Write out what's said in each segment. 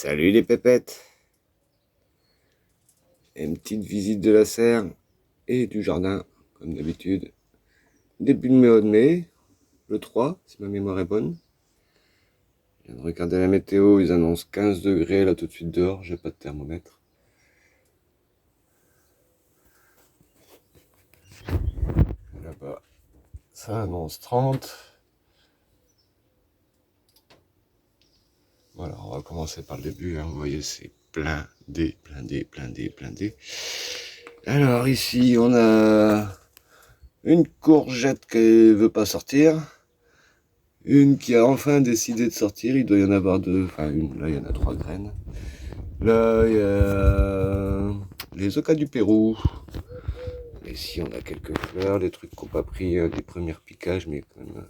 Salut les pépettes. Une petite visite de la serre et du jardin, comme d'habitude. Début de mai, le 3, si ma mémoire est bonne. Je viens de regarder la météo, ils annoncent 15 degrés là tout de suite dehors, j'ai pas de thermomètre. Là-bas, ça annonce 30. Voilà, on va commencer par le début, hein. Vous voyez, c'est blindé. Alors ici, on a une courgette qui veut pas sortir. Une qui a enfin décidé de sortir, il doit y en avoir deux, enfin une, là il y en a 3 graines. Là il y a les ocas du Pérou. Ici on a quelques fleurs, des trucs qui n'ont pas pris des premiers piquages, mais quand même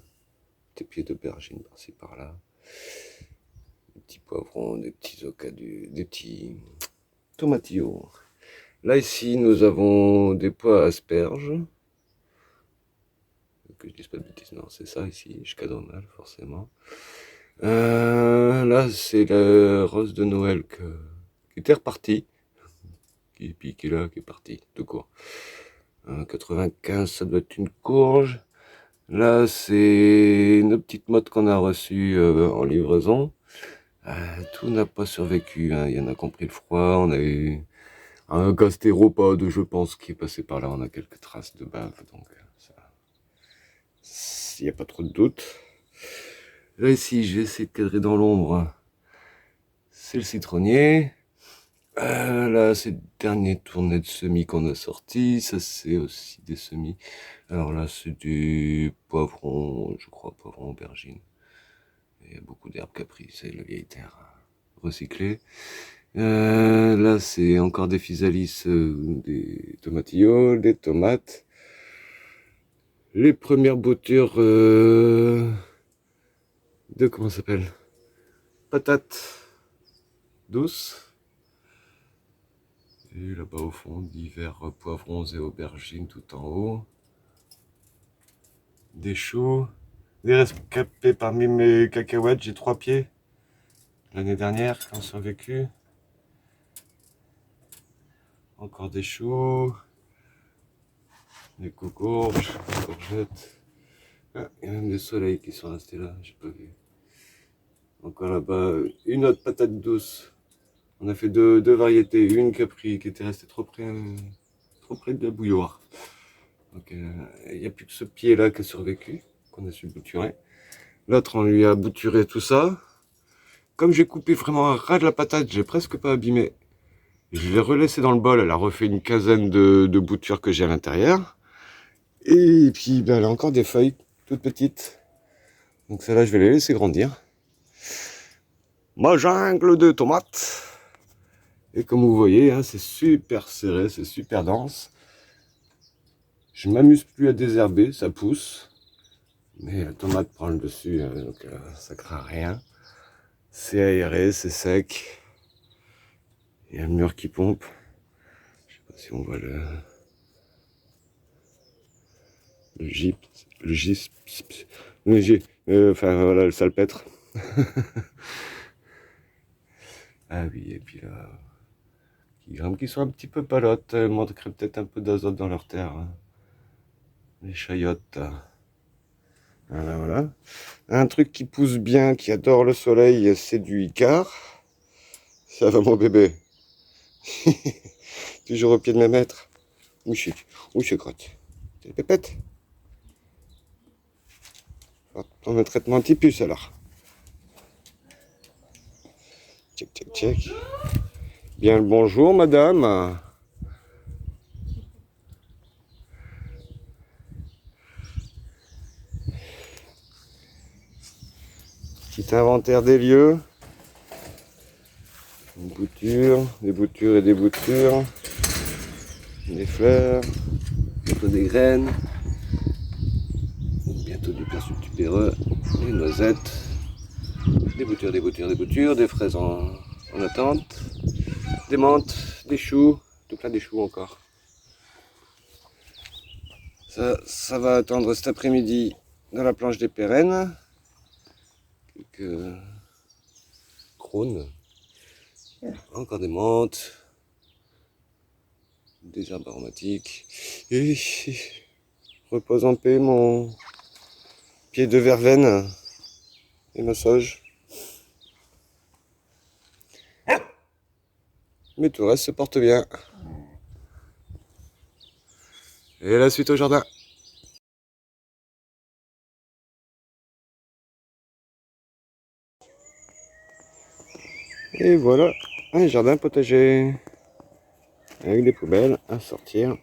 des pieds d'aubergine par-ci par-là. Des petits poivrons, des petits des petits tomatillos. Là ici nous avons des pois asperges. Que je dise pas de bêtises, non c'est ça ici, je cadeau mal forcément. Là, c'est la rose de Noël qui était repartie. Qui est là, qui est partie, tout court. 95, ça doit être une courge. Là, c'est une petite motte qu'on a reçue en livraison. Tout n'a pas survécu, hein. Il y en a qui ont pris le froid. On a eu un gastéropode, je pense, qui est passé par là. On a quelques traces de bave, donc il n'y a pas trop de doute. Là, ici, je vais essayer de cadrer dans l'ombre. C'est le citronnier. Là, c'est le dernier tournet de semis qu'on a sorti. Ça, c'est aussi des semis. Alors là, c'est du poivron, je crois, poivron aubergine. Il y a beaucoup d'herbes capri, c'est la vieille terre recyclée. Là, c'est encore des physalis, des tomatilloles, des tomates. Les premières boutures de, comment ça s'appelle, patates douces. Et là-bas au fond, divers poivrons et aubergines tout en haut. Des choux. Des rescapés parmi mes cacahuètes, j'ai 3 pieds. L'année dernière, qui ont survécu. Encore des choux. Des courges, des courgettes. Ah, il y a même des soleils qui sont restés là, j'ai pas vu. Encore là-bas, une autre patate douce. On a fait deux variétés. Une qui était restée trop près de la bouilloire. Donc il n'y a plus que ce pied-là qui a survécu, qu'on a su bouturer. L'autre, on lui a bouturé tout ça. Comme j'ai coupé vraiment un ras de la patate, j'ai presque pas abîmé. Je l'ai relaissé dans le bol, elle a refait une quinzaine de boutures que j'ai à l'intérieur. Et puis ben, elle a encore des feuilles toutes petites. Donc celle-là, je vais les laisser grandir. Ma jungle de tomates. Et comme vous voyez, hein, c'est super serré, c'est super dense. Je m'amuse plus à désherber, ça pousse. Mais la tomate prend le dessus, donc ça craint rien. C'est aéré, c'est sec. Il y a le mur qui pompe. Je sais pas si on voit le enfin voilà, le salpêtre. Ah oui, et puis là, qui sont un petit peu palotes, manqueraient peut-être un peu d'azote dans leur terre, hein. Les chayotes. Voilà. Un truc qui pousse bien, qui adore le soleil, c'est du Icar. Ça va mon bébé. Toujours au pied de ma maître. Où je crotte. C'est le pépette. On un traitement anti-puce alors. Check. Bien le bonjour madame. Petit inventaire des lieux. Une bouture, des boutures et des boutures. Des fleurs. Bientôt des graines. Bientôt du persil tubéreux. Des noisettes. Des boutures. Des fraises en attente. Des menthes, des choux. Tout plein des choux encore. Ça va attendre cet après-midi dans la planche des pérennes. Quelques crônes. Encore des menthes. Des herbes aromatiques. Et repose en paix mon pied de verveine et ma sauge. Mais tout le reste se porte bien. Et la suite au jardin. Et voilà, un jardin potager. Avec des poubelles à sortir.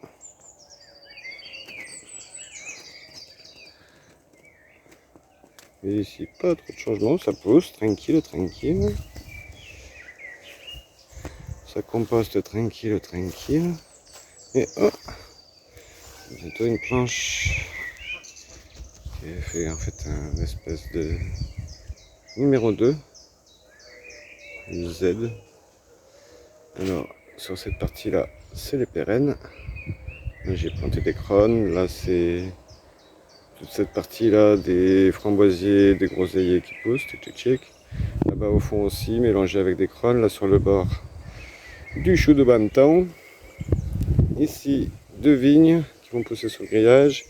Et ici, pas trop de changement, ça pousse, tranquille, tranquille. Ça composte tranquille, tranquille. Et oh, bientôt une planche qui est fait en fait un espèce de numéro 2, Z. Alors, sur cette partie-là, c'est les pérennes. Là, j'ai planté des crônes. Là, c'est toute cette partie-là, des framboisiers, des groseilliers qui poussent, tchic. Là-bas au fond aussi, mélangé avec des crônes. Là, sur le bord, du chou de Bantam. Ici, deux vignes qui vont pousser sur le grillage.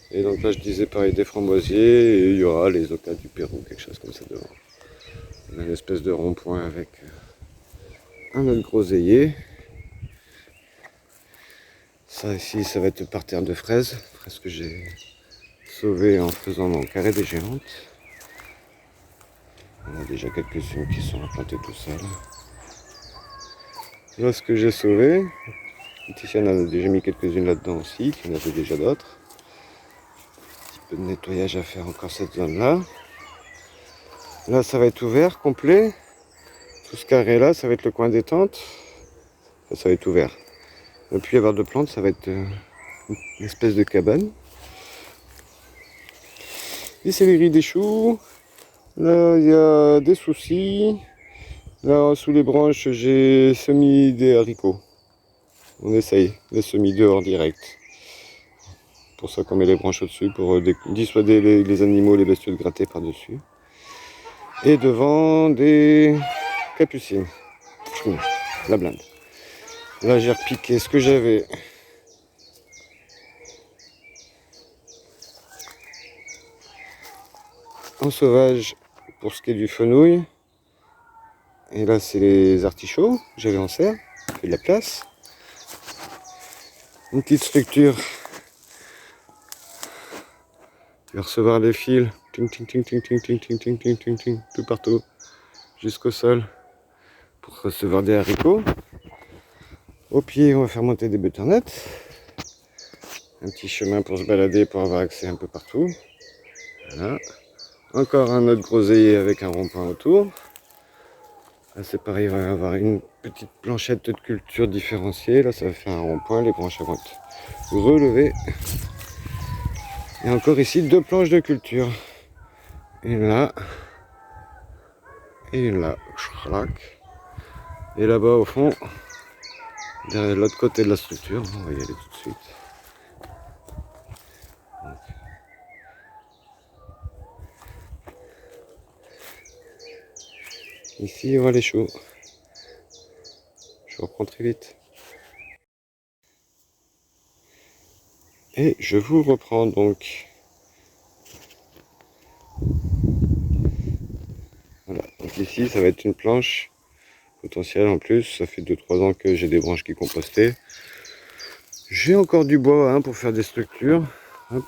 Et donc là, je disais pareil, des framboisiers. Et il y aura les ocas du Pérou, quelque chose comme ça devant. On a une espèce de rond-point avec un autre groseillier. Ça ici, ça va être le parterre de fraises. Fraises que j'ai sauvées en faisant mon carré des géantes. On a déjà quelques-unes qui sont implantées tout seules. Là, ce que j'ai sauvé, Tiziane en a déjà mis quelques-unes là-dedans aussi, qui en avait déjà d'autres. Un petit peu de nettoyage à faire encore cette zone-là. Là, ça va être ouvert, complet. Tout ce carré-là, ça va être le coin détente. Ça va être ouvert. Il ne va plus y avoir de plantes, ça va être une espèce de cabane. Et c'est les grilles des choux. Là, il y a des soucis. Là, sous les branches, j'ai semé des haricots. On essaye de semer dehors direct. Pour ça qu'on met les branches au-dessus, pour dissuader les animaux, les bestioles de gratter par-dessus. Et devant, des capucines. La blinde. Là, j'ai repiqué ce que j'avais. En sauvage, pour ce qui est du fenouil. Et là, c'est les artichauts que j'avais en serre. Ça fait de la place. Une petite structure. Je vais recevoir les fils. Ting, ting, ting, ting, ting, ting, ting, ting, ting, ting, ting, tout partout. Jusqu'au sol. Pour recevoir des haricots. Au pied, on va faire monter des butternuts. Un petit chemin pour se balader, pour avoir accès un peu partout. Voilà. Encore un autre groseillier avec un rond-point autour. Là, c'est pareil, il va y avoir une petite planchette de culture différenciée. Là, ça va faire un rond-point, les branches vont être relevées. Et encore ici, deux planches de culture. Une là. Et une là. Et là-bas, au fond, derrière l'autre côté de la structure, on va y aller tout de suite. Ici, on va les choux. Je reprends très vite. Et je vous reprends donc. Voilà, donc ici ça va être une planche potentielle en plus. Ça fait 2-3 ans que j'ai des branches qui compostaient. J'ai encore du bois pour faire des structures. Hop.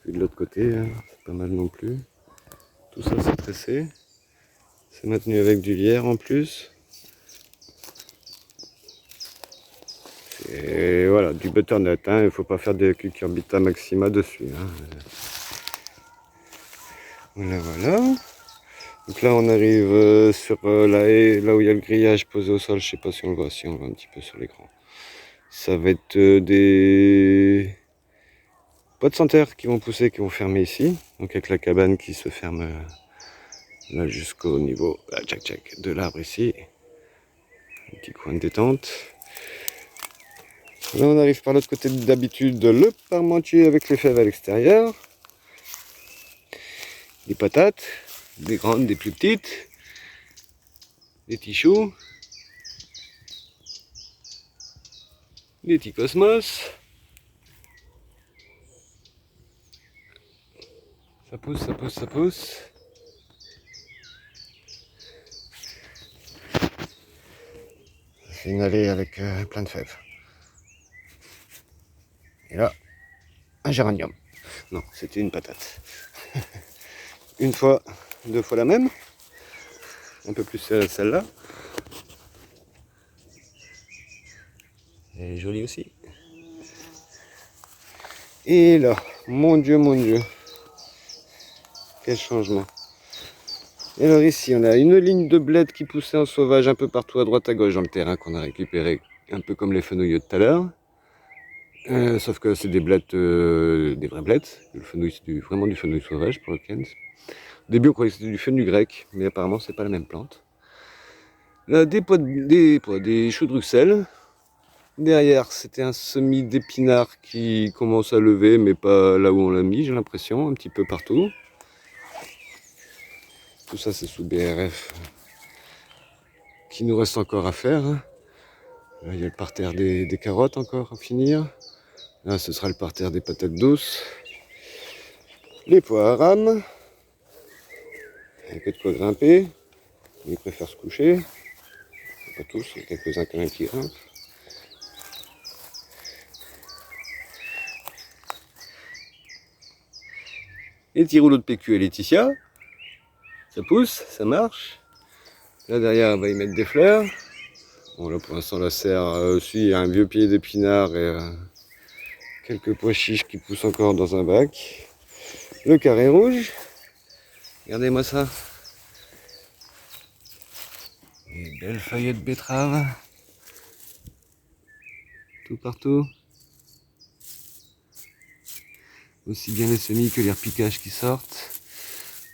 Puis de l'autre côté, c'est pas mal non plus. Tout ça c'est tressé. C'est maintenu avec du lierre en plus. Et voilà, du butternut. Il ne faut pas faire des cucurbita maxima dessus. Voilà, voilà. Donc là, on arrive sur la haie, là où il y a le grillage posé au sol. Je sais pas si on le voit, si on le voit un petit peu sur l'écran. Ça va être des pots de senteur qui vont pousser, qui vont fermer ici. Donc avec la cabane qui se ferme là jusqu'au niveau de l'arbre ici. Un petit coin de détente. Là, on arrive par l'autre côté d'habitude, le parmentier avec les fèves à l'extérieur. Des patates, des grandes, des plus petites. des petits choux, des petits cosmos. Ça pousse, ça pousse, ça pousse. C'est une allée avec plein de fèves. Et là, un géranium. Non, c'était une patate. Une fois, deux fois la même. Un peu plus celle-là. Elle est jolie aussi. Et là, mon Dieu, mon Dieu. Quel changement. Et alors ici, on a une ligne de bled qui poussait en sauvage un peu partout à droite à gauche dans le terrain qu'on a récupéré, un peu comme les fenouilles de tout à l'heure. Sauf que c'est des blettes, des vrais blettes. Le fenouil, c'est vraiment du fenouil sauvage pour le Kent. Au début, on croyait que c'était du fenouil grec, mais apparemment, c'est pas la même plante. Là, des choux de Bruxelles. Derrière, c'était un semis d'épinards qui commence à lever, mais pas là où on l'a mis, j'ai l'impression, un petit peu partout. Tout ça, c'est sous BRF qui nous reste encore à faire. Là, il y a le parterre des carottes encore à finir. Là, ce sera le parterre des patates douces. Les pois à rame. Il n'y a que de quoi grimper. Ils préfèrent se coucher. Pas tous, il y a quelques-uns quand même qui grimpent. Les petits rouleaux de PQ et Laetitia. Ça pousse, ça marche. Là derrière, on va y mettre des fleurs. Bon, là pour l'instant, la serre aussi, il y a un vieux pied d'épinard et quelques pois chiches qui poussent encore dans un bac. Le carré rouge. Regardez-moi ça. Des belles feuilles de betterave. Tout partout. Aussi bien les semis que les repiquages qui sortent.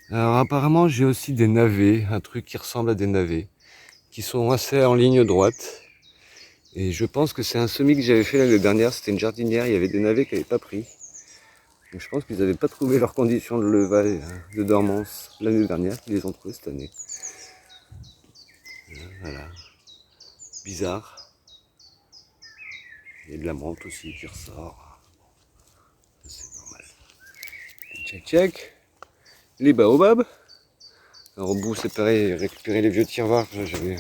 Alors apparemment j'ai aussi des navets, un truc qui ressemble à des navets, qui sont assez en ligne droite. Et je pense que c'est un semis que j'avais fait l'année dernière, c'était une jardinière, il y avait des navets qui n'avaient pas pris. Donc je pense qu'ils n'avaient pas trouvé leurs conditions de levage, de dormance l'année dernière, qu'ils les ont trouvés cette année. Voilà. Bizarre. Il y a de la menthe aussi qui ressort. C'est normal. Check check. Les baobabs. Alors au bout c'est pareil, récupérer les vieux tiroirs, j'avais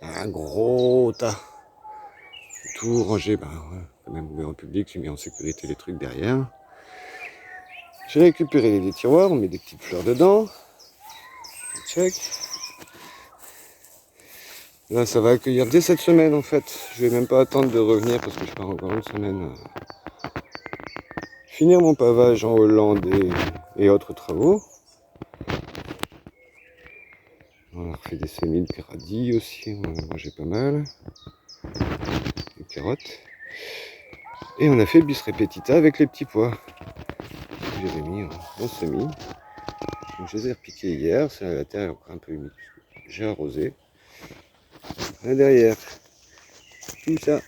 un gros tas. Tout rangé, quand même ouvert en public, j'ai mis en sécurité les trucs derrière. J'ai récupéré les tiroirs, on met des petites fleurs dedans. Check. Là ça va accueillir dès cette semaine en fait. Je vais même pas attendre de revenir parce que je pars encore une semaine. Finir mon pavage en Hollande et autres travaux. On a refait des semis de radis aussi, on en a mangé pas mal. Des carottes. Et on a fait bis repetita avec les petits pois. J'avais mis en semis. Donc je les ai repiqués hier, c'est la terre est encore un peu humide. J'ai arrosé. Là derrière, tout ça,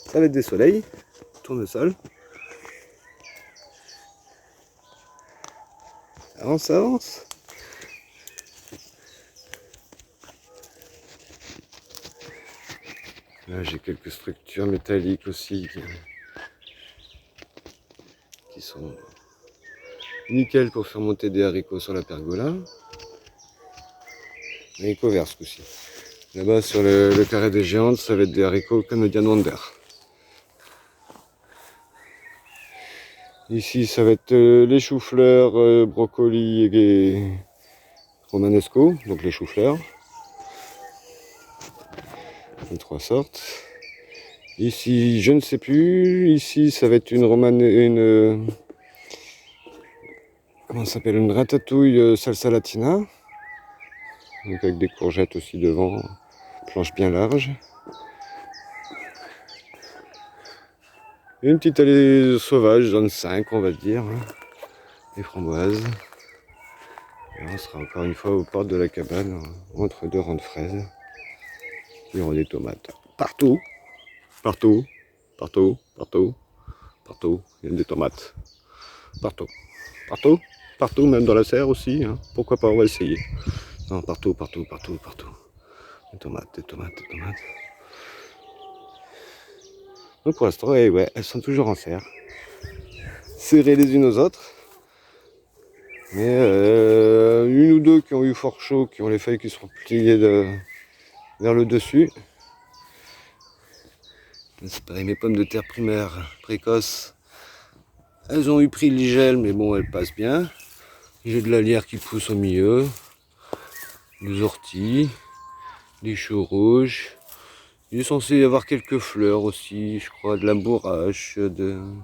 ça va être des soleils, tournesol. Ça avance, ça avance. Là j'ai quelques structures métalliques aussi qui sont nickel pour faire monter des haricots sur la pergola. Haricots verts ce coup-ci. Là-bas sur le carré des géantes, ça va être des haricots Canadian Wonder. Ici ça va être les choux-fleurs, brocolis et romanesco, donc les choux-fleurs. Les trois sortes. Ici je ne sais plus, ici ça va être comment ça s'appelle, une ratatouille salsa latina. Donc avec des courgettes aussi devant, planche bien large. Une petite allée sauvage, zone 5 on va dire. Des framboises. Et on sera encore une fois aux portes de la cabane, entre deux rangs de fraises. Il y aura des tomates. Partout, partout, partout, partout, partout, il y a des tomates. Partout, partout, partout, même dans la serre aussi. Pourquoi pas, on va essayer. Non, partout, partout, partout, partout. Des tomates, des tomates, des tomates. Donc pour l'instant, ouais, elles sont toujours en serre. Serrées les unes aux autres. Mais une ou deux qui ont eu fort chaud, qui ont les feuilles qui sont pliées vers le dessus. C'est pareil, mes pommes de terre primaires précoces, elles ont eu pris le gel, mais bon, elles passent bien. J'ai de la lierre qui pousse au milieu, des orties, des choux rouges. Il est censé y avoir quelques fleurs aussi, je crois, de la bourrache, Bon.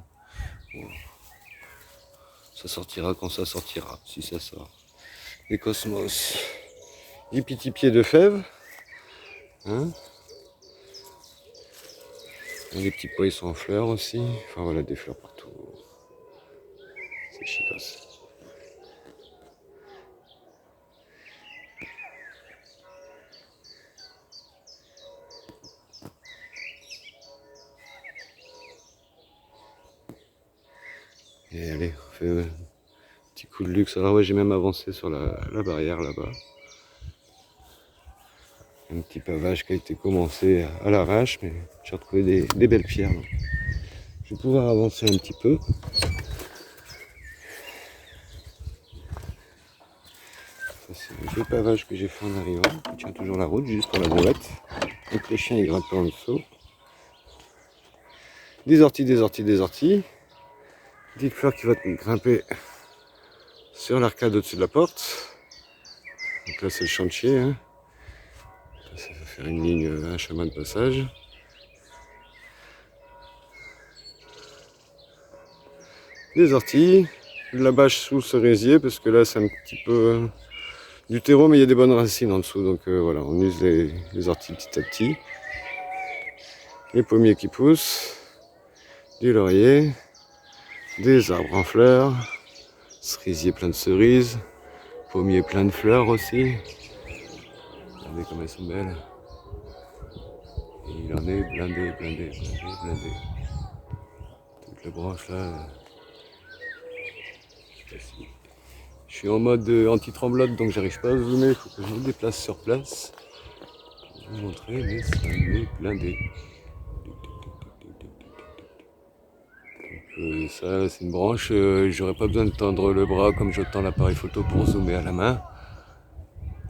Ça sortira quand ça sortira, si ça sort. Des cosmos. Des petits pieds de fèves. Hein, des petits poissons en fleurs aussi. Enfin voilà, des fleurs partout. C'est chicos. Et allez, on fait un petit coup de luxe. Alors ouais, j'ai même avancé sur la barrière là-bas. Un petit pavage qui a été commencé à l'arrache, mais j'ai retrouvé des belles pierres. Donc je vais pouvoir avancer un petit peu. Ça, c'est le vieux pavage que j'ai fait en arrivant. Il tient toujours la route, juste pour la bourrette. Donc les chiens ils grimpent en dessous. Des orties, des orties, des orties. Petite fleur qui va grimper sur l'arcade au-dessus de la porte. Donc là c'est le chantier. Hein. Ça va faire une ligne, un chemin de passage. Des orties, de la bâche sous le cerisier parce que là c'est un petit peu du terreau mais il y a des bonnes racines en dessous donc voilà, on use les orties petit à petit. Les pommiers qui poussent, du laurier, des arbres en fleurs, cerisier plein de cerises, pommiers plein de fleurs aussi. Regardez comme elles sont belles. Et il en est blindé, blindé, blindé, blindé. Toute la branche là. Je suis en mode anti-tremblote donc j'arrive pas à zoomer, il faut que je me déplace sur place. Je vais vous montrer, mais ça est blindé. Ça c'est une branche, j'aurais pas besoin de tendre le bras comme je tends l'appareil photo pour zoomer à la main.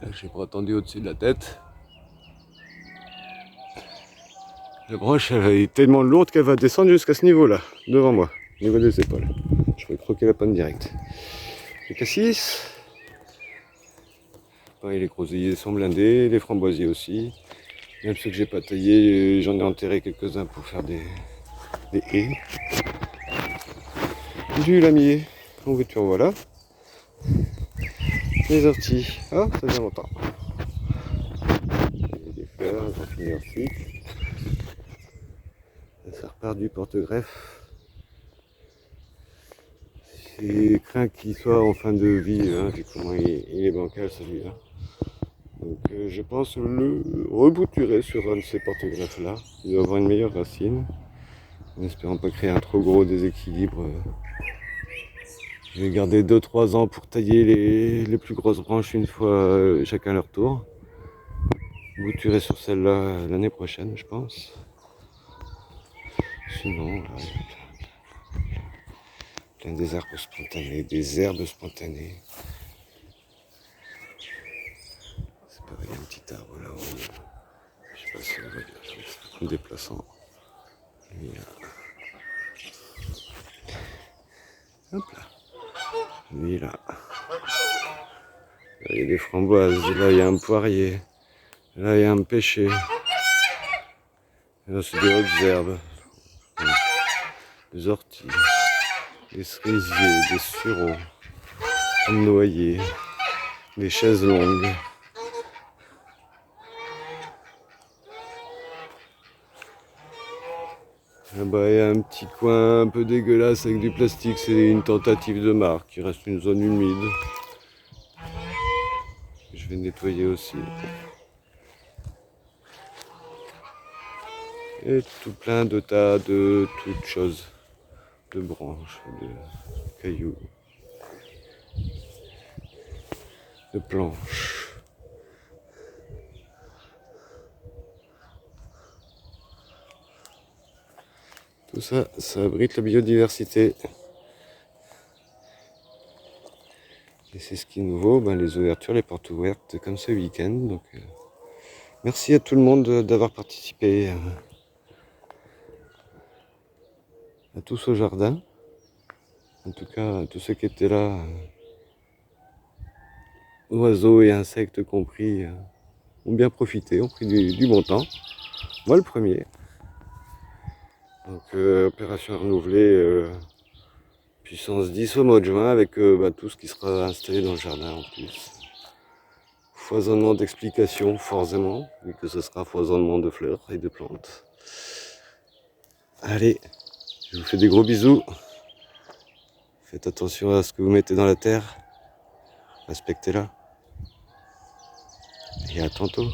Là j'ai le bras tendu au-dessus de la tête. La branche elle est tellement lourde qu'elle va descendre jusqu'à ce niveau-là, devant moi, au niveau des épaules. Je vais croquer la panne direct. Les cassis. Pareil, les groseilliers sont blindés, les framboisiers aussi. Même ceux que j'ai pas taillés, j'en ai enterré quelques-uns pour faire des haies. Du lamier, en voiture voilà. Les orties, ah ça vient longtemps. Et des fleurs, elles vont finir leur cycle. Ça repart du porte-greffe. C'est craint qu'il soit en fin de vie, hein, vu comment il est bancal celui-là. Donc je pense le rebouturer sur un de ces porte-greffes là. Il doit avoir une meilleure racine. En espérant pas créer un trop gros déséquilibre. Je vais garder 2-3 ans pour tailler les plus grosses branches une fois chacun leur tour. Bouturer sur celle-là l'année prochaine, je pense. Sinon, là, plein des arbres spontanés, des herbes spontanées. C'est pareil, un petit arbre là-haut. Je sais pas si on va dire, en déplaçant. Lui, là. Hop là. Lui là. Là, il y a des framboises, là il y a un poirier. Là il y a un pêcher. Là c'est des hautes herbes. Des orties. Des cerisiers, des sureaux. Des noyers. Des chaises longues. Là-bas, il y a un petit coin un peu dégueulasse avec du plastique, c'est une tentative de marque. Il reste une zone humide. Je vais nettoyer aussi. Et tout plein de tas de toutes choses. De branches, de cailloux, de planches. Tout ça, ça abrite la biodiversité. Et c'est ce qui nous vaut les ouvertures, les portes ouvertes comme ce week-end. Donc, merci à tout le monde d'avoir participé à tous au jardin. En tout cas, tous ceux qui étaient là, oiseaux et insectes compris, ont bien profité, ont pris du bon temps. Moi le premier. Donc opération renouvelée, puissance 10 au mois de juin avec tout ce qui sera installé dans le jardin en plus. Foisonnement d'explications forcément, vu que ce sera foisonnement de fleurs et de plantes. Allez, je vous fais des gros bisous. Faites attention à ce que vous mettez dans la terre. Respectez-la. Et à tantôt.